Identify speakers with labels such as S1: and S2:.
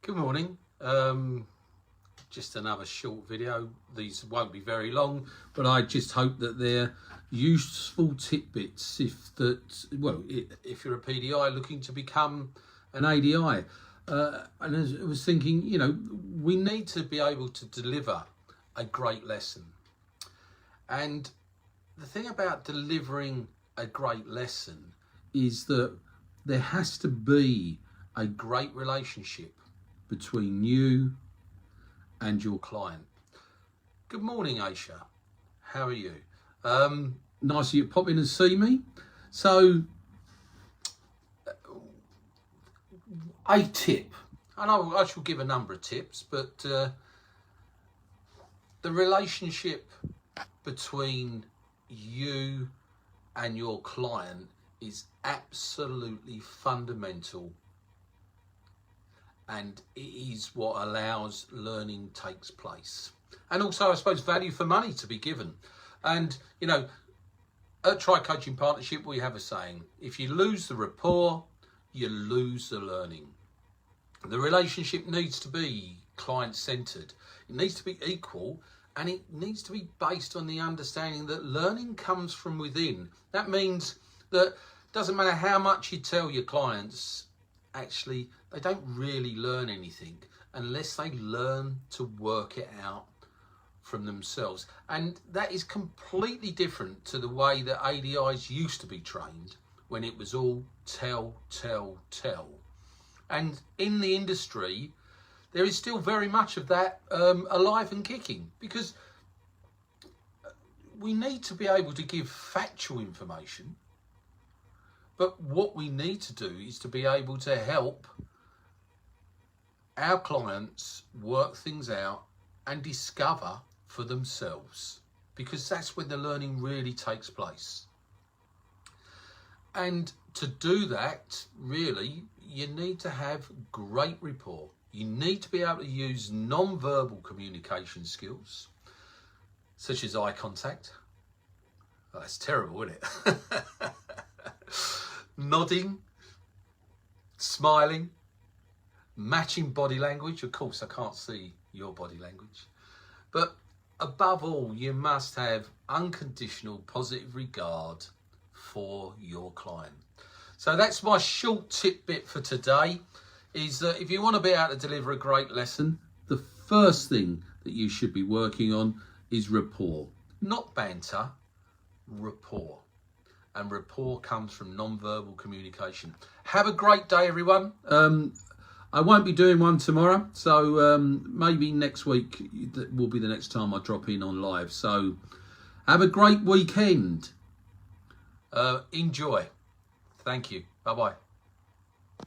S1: Good morning. Just another short video. These won't be very long, but I just hope that they're useful tidbits if you're a PDI looking to become an ADI. And as I was thinking, we need to be able to deliver a great lesson. And the thing about delivering a great lesson is that there has to be a great relationship between you and your client. Good morning, Aisha. How are you? Nice of you to pop in and see me. So, a tip, and I shall give a number of tips, but the relationship between you and your client is absolutely fundamental, and it is what allows learning takes place. And also, I suppose, value for money to be given. And, at Try Coaching Partnership, we have a saying: if you lose the rapport, you lose the learning. The relationship needs to be client-centered. It needs to be equal, and it needs to be based on the understanding that learning comes from within. That means that it doesn't matter how much you tell your clients, actually, they don't really learn anything unless they learn to work it out from themselves. And that is completely different to the way that ADIs used to be trained, when it was all tell, tell, tell. And in the industry, there is still very much of that alive and kicking, because we need to be able to give factual information. But what we need to do is to be able to help our clients work things out and discover for themselves, because that's when the learning really takes place. And to do that, really, you need to have great rapport. You need to be able to use non-verbal communication skills, such as eye contact. Oh, that's terrible, isn't it? Nodding, smiling, matching body language. Of course, I can't see your body language. But above all, you must have unconditional positive regard for your client. So that's my short tidbit for today, is that if you want to be able to deliver a great lesson, the first thing that you should be working on is rapport. Not banter, rapport. And rapport comes from non-verbal communication. Have a great day, everyone. I won't be doing one tomorrow, so maybe next week will be the next time I drop in on live. So have a great weekend. Enjoy. Thank you. Bye-bye.